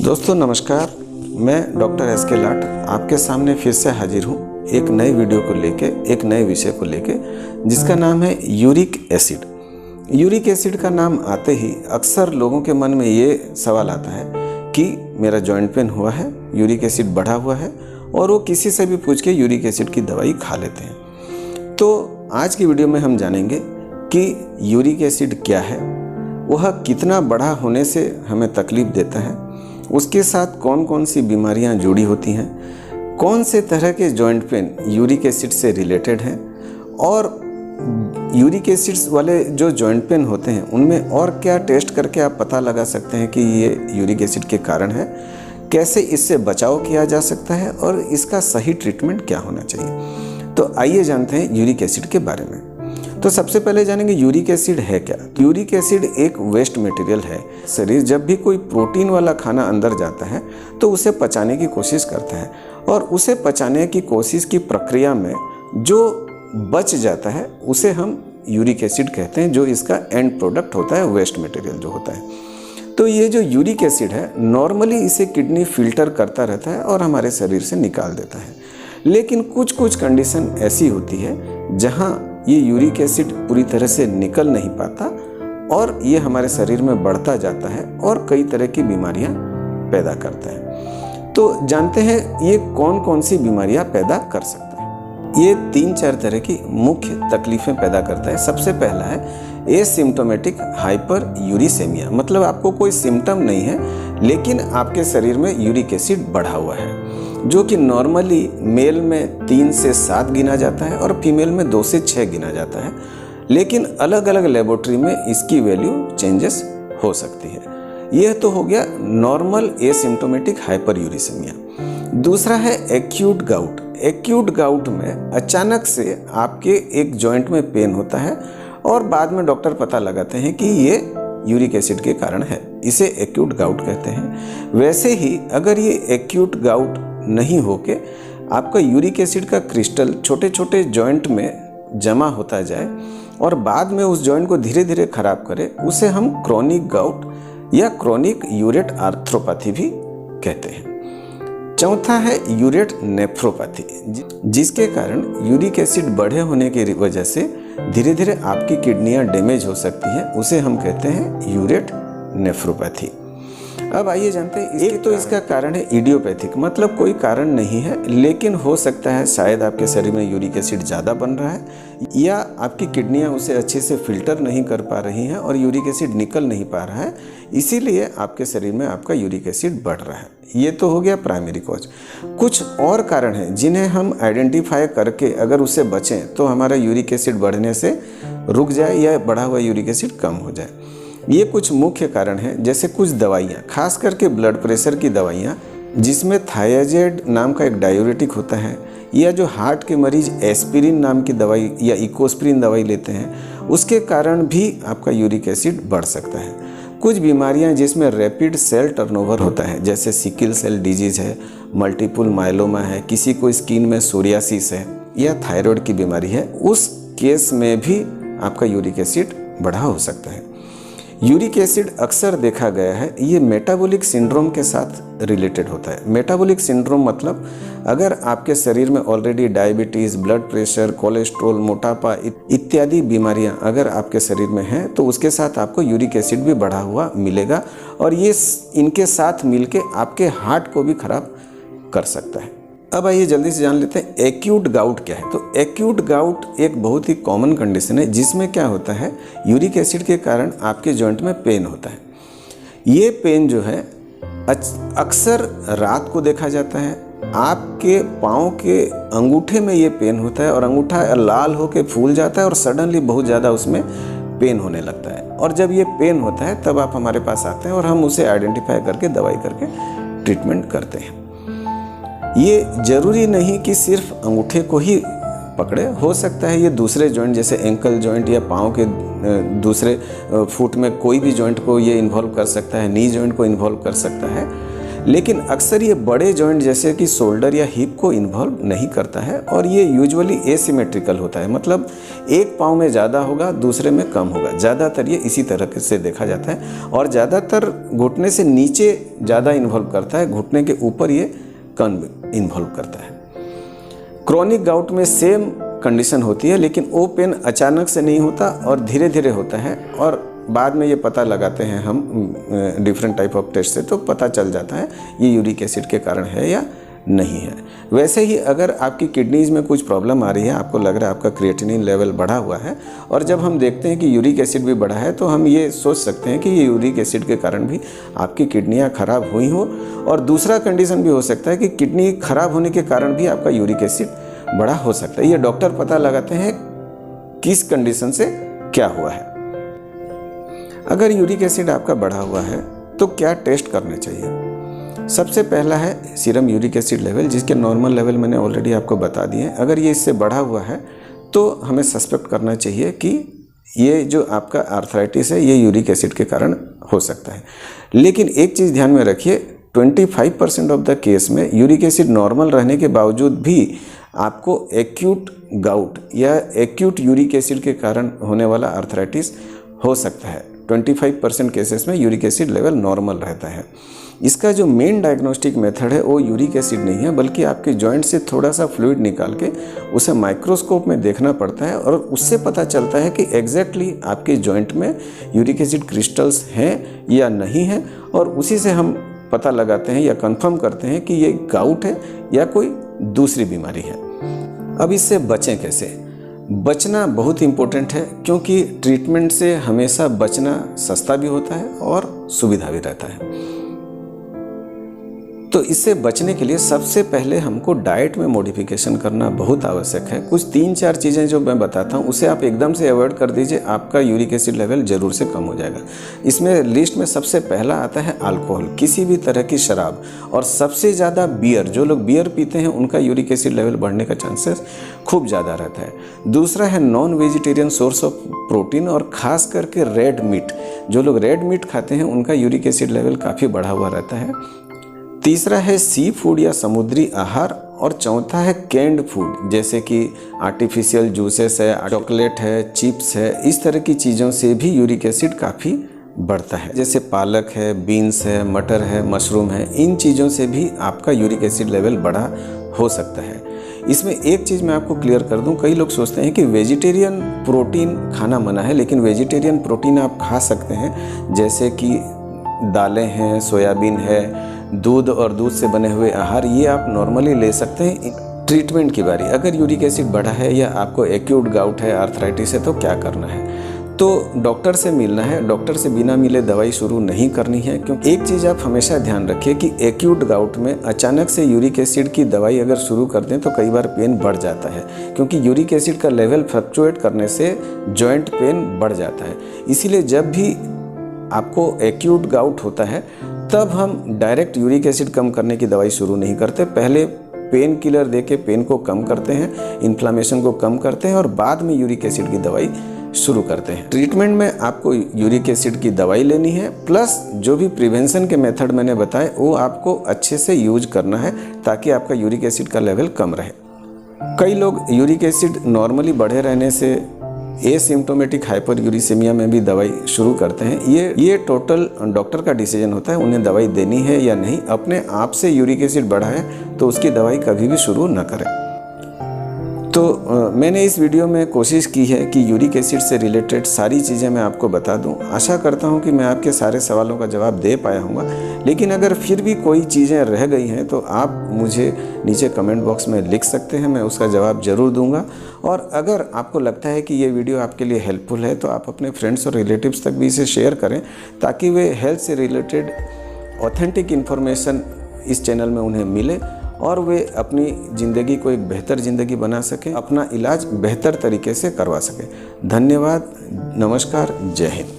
दोस्तों नमस्कार, मैं डॉक्टर एस के लाट आपके सामने फिर से हाजिर हूँ एक नए वीडियो को लेके, एक नए विषय को लेके, जिसका नाम है यूरिक एसिड। यूरिक एसिड का नाम आते ही अक्सर लोगों के मन में ये सवाल आता है कि मेरा जॉइंट पेन हुआ है, यूरिक एसिड बढ़ा हुआ है, और वो किसी से भी पूछ के यूरिक एसिड की दवाई खा लेते हैं। तो आज की वीडियो में हम जानेंगे कि यूरिक एसिड क्या है, वह कितना बढ़ा होने से हमें तकलीफ देता है, उसके साथ कौन कौन सी बीमारियां जुड़ी होती हैं, कौन से तरह के जॉइंट पेन यूरिक एसिड से रिलेटेड हैं, और यूरिक एसिड्स वाले जो जॉइंट पेन होते हैं उनमें और क्या टेस्ट करके आप पता लगा सकते हैं कि ये यूरिक एसिड के कारण है, कैसे इससे बचाव किया जा सकता है और इसका सही ट्रीटमेंट क्या होना चाहिए। तो आइए जानते हैं यूरिक एसिड के बारे में। तो सबसे पहले जानेंगे यूरिक एसिड है क्या। यूरिक एसिड एक वेस्ट मटेरियल है। शरीर जब भी कोई प्रोटीन वाला खाना अंदर जाता है तो उसे पचाने की कोशिश करता है, और उसे पचाने की कोशिश की प्रक्रिया में जो बच जाता है उसे हम यूरिक एसिड कहते हैं, जो इसका एंड प्रोडक्ट होता है, वेस्ट मटेरियल जो होता है। तो ये जो यूरिक एसिड है नॉर्मली इसे किडनी फिल्टर करता रहता है और हमारे शरीर से निकाल देता है, लेकिन कुछ कंडीशन ऐसी होती है जहाँ ये यूरिक एसिड पूरी तरह से निकल नहीं पाता और ये हमारे शरीर में बढ़ता जाता है और कई तरह की बीमारियां पैदा करता है। तो जानते हैं ये कौन कौन सी बीमारियां पैदा कर सकता है। ये 3-4 तरह की मुख्य तकलीफें पैदा करता है। सबसे पहला है एसिम्प्टोमेटिक हाइपर यूरिसेमिया, मतलब आपको कोई सिम्टम नहीं है लेकिन आपके शरीर में यूरिक एसिड बढ़ा हुआ है, जो कि नॉर्मली मेल में 3 से 7 गिना जाता है और फीमेल में 2 से 6 गिना जाता है, लेकिन अलग अलग लेबोरेटरी में इसकी वैल्यू चेंजेस हो सकती है। यह तो हो गया नॉर्मल एसिम्प्टोमेटिक हाइपर यूरिसेमिया। दूसरा है एक्यूट गाउट। एक्यूट गाउट में अचानक से आपके एक जॉइंट में पेन होता है और बाद में डॉक्टर पता लगाते हैं कि ये यूरिक एसिड के कारण है, इसे एक्यूट गाउट कहते हैं। वैसे ही अगर ये एक्यूट गाउट नहीं होके आपका यूरिक एसिड का क्रिस्टल छोटे छोटे जॉइंट में जमा होता जाए और बाद में उस जॉइंट को धीरे धीरे खराब करे, उसे हम क्रोनिक गाउट या क्रोनिक यूरेट आर्थ्रोपैथी भी कहते हैं। चौथा है यूरेट नेफ्रोपैथी, जिसके कारण यूरिक एसिड बढ़े होने की वजह से धीरे धीरे आपकी किडनियां डैमेज हो सकती हैं, उसे हम कहते हैं यूरेट नेफ्रोपैथी। अब आइए जानते हैं, एक तो इसका कारण है इडियोपैथिक, मतलब कोई कारण नहीं है लेकिन हो सकता है शायद आपके शरीर में यूरिक एसिड ज़्यादा बन रहा है या आपकी किडनियां उसे अच्छे से फिल्टर नहीं कर पा रही हैं और यूरिक एसिड निकल नहीं पा रहा है, इसीलिए आपके शरीर में आपका यूरिक एसिड बढ़ रहा है। ये तो हो गया प्राइमरी कॉज। कुछ और कारण हैं जिन्हें हम आइडेंटिफाई करके अगर उससे बचें तो हमारा यूरिक एसिड बढ़ने से रुक जाए या बढ़ा हुआ यूरिक एसिड कम हो जाए। ये कुछ मुख्य कारण हैं, जैसे कुछ दवाइयाँ, खास करके ब्लड प्रेशर की दवाइयाँ जिसमें थायराइड नाम का एक डायूरेटिक होता है, या जो हार्ट के मरीज एस्पिरिन नाम की दवाई या इकोस्प्रिन दवाई लेते हैं, उसके कारण भी आपका यूरिक एसिड बढ़ सकता है। कुछ बीमारियां जिसमें रैपिड सेल टर्नओवर होता है, जैसे सिकल सेल डिजीज़ है, मल्टीपल माइलोमा है, किसी को स्किन में सोरियासिस है या थायराइड की बीमारी है, उस केस में भी आपका यूरिक एसिड बढ़ा हो सकता है। यूरिक एसिड अक्सर देखा गया है ये मेटाबॉलिक सिंड्रोम के साथ रिलेटेड होता है। मेटाबॉलिक सिंड्रोम मतलब अगर आपके शरीर में already diabetes, blood pressure, cholesterol, मोटापा इत्यादि बीमारियां अगर आपके शरीर में हैं तो उसके साथ आपको यूरिक एसिड भी बढ़ा हुआ मिलेगा, और ये इनके साथ मिलके आपके हार्ट को भी खराब कर सकता है। अब आइए जल्दी से जान लेते हैं एक्यूट गाउट क्या है। तो एक्यूट गाउट एक बहुत ही कॉमन कंडीशन है जिसमें क्या होता है, यूरिक एसिड के कारण आपके जॉइंट में पेन होता है। ये पेन जो है अक्सर रात को देखा जाता है। आपके पाँव के अंगूठे में ये पेन होता है और अंगूठा लाल होकर फूल जाता है और सडनली बहुत ज़्यादा उसमें पेन होने लगता है, और जब ये पेन होता है तब आप हमारे पास आते हैं और हम उसे आइडेंटिफाई करके दवाई करके ट्रीटमेंट करते हैं। ये जरूरी नहीं कि सिर्फ अंगूठे को ही पकड़े, हो सकता है ये दूसरे जॉइंट जैसे एंकल जॉइंट या पाँव के दूसरे फुट में कोई भी जॉइंट को ये इन्वॉल्व कर सकता है, नी जॉइंट को इन्वॉल्व कर सकता है। लेकिन अक्सर ये बड़े जॉइंट जैसे कि शोल्डर या हिप को इन्वॉल्व नहीं करता है और ये यूजुअली एसिमेट्रिकल होता है, मतलब एक पाँव में ज़्यादा होगा दूसरे में कम होगा। ज़्यादातर ये इसी तरह से देखा जाता है और ज़्यादातर घुटने से नीचे ज़्यादा इन्वॉल्व करता है, घुटने के ऊपर ये कम इन्वॉल्व करता है। क्रॉनिक गाउट में सेम कंडीशन होती है, लेकिन वो पेन अचानक से नहीं होता और धीरे धीरे होता है और बाद में ये पता लगाते हैं हम डिफरेंट टाइप ऑफ टेस्ट से, तो पता चल जाता है ये यूरिक एसिड के कारण है या नहीं है। वैसे ही अगर आपकी किडनीज में कुछ प्रॉब्लम आ रही है, आपको लग रहा है आपका क्रिएटिनिन लेवल बढ़ा हुआ है और जब हम देखते हैं कि यूरिक एसिड भी बढ़ा है, तो हम ये सोच सकते हैं कि ये यूरिक एसिड के कारण भी आपकी किडनियाँ खराब हुई हो। और दूसरा कंडीशन भी हो सकता है कि किडनी खराब होने के कारण भी आपका यूरिक एसिड बढ़ा हो सकता है। ये डॉक्टर पता लगाते हैं किस कंडीशन से क्या हुआ है। अगर यूरिक एसिड आपका बढ़ा हुआ है तो क्या टेस्ट करने चाहिए? सबसे पहला है सीरम यूरिक एसिड लेवल, जिसके नॉर्मल लेवल मैंने ऑलरेडी आपको बता दिए हैं। अगर ये इससे बढ़ा हुआ है तो हमें सस्पेक्ट करना चाहिए कि ये जो आपका आर्थराइटिस है ये यूरिक एसिड के कारण हो सकता है। लेकिन एक चीज़ ध्यान में रखिए, 25% ऑफ द केस में यूरिक एसिड नॉर्मल रहने के बावजूद भी आपको एक्यूट गाउट या एक्यूट यूरिक एसिड के कारण होने वाला आर्थराइटिस हो सकता है। 25% केसेस में यूरिक एसिड लेवल नॉर्मल रहता है। इसका जो मेन डायग्नोस्टिक मेथड है वो यूरिक एसिड नहीं है, बल्कि आपके जॉइंट से थोड़ा सा फ्लूइड निकाल के उसे माइक्रोस्कोप में देखना पड़ता है और उससे पता चलता है कि एग्जैक्टली आपके जॉइंट में यूरिक एसिड क्रिस्टल्स हैं या नहीं हैं, और उसी से हम पता लगाते हैं या कंफर्म करते हैं कि ये गाउट है या कोई दूसरी बीमारी है। अब इससे बचें कैसे? बचना बहुत इम्पोर्टेंट है, क्योंकि ट्रीटमेंट से हमेशा बचना सस्ता भी होता है और सुविधा भी रहता है। तो इससे बचने के लिए सबसे पहले हमको डाइट में मॉडिफिकेशन करना बहुत आवश्यक है। कुछ 3-4 चीज़ें जो मैं बताता हूँ उसे आप एकदम से अवॉइड कर दीजिए, आपका यूरिक एसिड लेवल ज़रूर से कम हो जाएगा। इसमें लिस्ट में सबसे पहला आता है अल्कोहल, किसी भी तरह की शराब, और सबसे ज़्यादा बियर। जो लोग बियर पीते हैं उनका यूरिक एसिड लेवल बढ़ने का चांसेस खूब ज़्यादा रहता है। दूसरा है non vegetarian source of protein, और ख़ास करके रेड मीट। जो लोग रेड मीट खाते हैं उनका यूरिक एसिड लेवल काफ़ी बढ़ा हुआ रहता है। तीसरा है सी फूड या समुद्री आहार, और चौथा है कैंड फूड, जैसे कि आर्टिफिशियल जूसेस है, चॉकलेट है, चिप्स है। इस तरह की चीज़ों से भी यूरिक एसिड काफ़ी बढ़ता है, जैसे पालक है, बीन्स है, मटर है, मशरूम है। इन चीज़ों से भी आपका यूरिक एसिड लेवल बढ़ा हो सकता है। इसमें एक चीज़ मैं आपको क्लियर कर दूं, कई लोग सोचते हैं कि वेजिटेरियन प्रोटीन खाना मना है, लेकिन वेजिटेरियन प्रोटीन आप खा सकते हैं, जैसे कि दालें हैं, सोयाबीन है, दूध और दूध से बने हुए आहार, ये आप नॉर्मली ले सकते हैं। ट्रीटमेंट की बारी, अगर यूरिक एसिड बढ़ा है या आपको एक्यूट गाउट है, आर्थराइटिस है, तो क्या करना है? तो डॉक्टर से मिलना है। डॉक्टर से बिना मिले दवाई शुरू नहीं करनी है, क्योंकि एक चीज़ आप हमेशा ध्यान रखिए कि एक्यूट गाउट में अचानक से यूरिक एसिड की दवाई अगर शुरू कर दें तो कई बार पेन बढ़ जाता है, क्योंकि यूरिक एसिड का लेवल फ्लक्चुएट करने से जॉइंट पेन बढ़ जाता है। इसीलिए जब भी आपको एक्यूट गाउट होता है तब हम डायरेक्ट यूरिक एसिड कम करने की दवाई शुरू नहीं करते। पहले पेन किलर देके पेन को कम करते हैं, इन्फ्लामेशन को कम करते हैं, और बाद में यूरिक एसिड की दवाई शुरू करते हैं। ट्रीटमेंट में आपको यूरिक एसिड की दवाई लेनी है, प्लस जो भी प्रिवेंशन के मेथड मैंने बताए वो आपको अच्छे से यूज करना है, ताकि आपका यूरिक एसिड का लेवल कम रहे। कई लोग यूरिक एसिड नॉर्मली बढ़े रहने से एसिम्प्टोमेटिक हाइपरयूरिसेमिया में भी दवाई शुरू करते हैं। ये टोटल डॉक्टर का डिसीजन होता है, उन्हें दवाई देनी है या नहीं। अपने आप से यूरिक एसिड बढ़ा है तो उसकी दवाई कभी भी शुरू न करें। तो मैंने इस वीडियो में कोशिश की है कि यूरिक एसिड से रिलेटेड सारी चीज़ें मैं आपको बता दूं। आशा करता हूं कि मैं आपके सारे सवालों का जवाब दे पाया हूँगा, लेकिन अगर फिर भी कोई चीज़ें रह गई हैं तो आप मुझे नीचे कमेंट बॉक्स में लिख सकते हैं, मैं उसका जवाब ज़रूर दूंगा। और अगर आपको लगता है कि ये वीडियो आपके लिए हेल्पफुल है तो आप अपने फ्रेंड्स और रिलेटिव्स तक भी इसे शेयर करें, ताकि वे हेल्थ से रिलेटेड ऑथेंटिक इन्फॉर्मेशन इस चैनल में उन्हें मिले और वे अपनी ज़िंदगी को एक बेहतर ज़िंदगी बना सकें, अपना इलाज बेहतर तरीके से करवा सकें। धन्यवाद, नमस्कार, जय हिंद।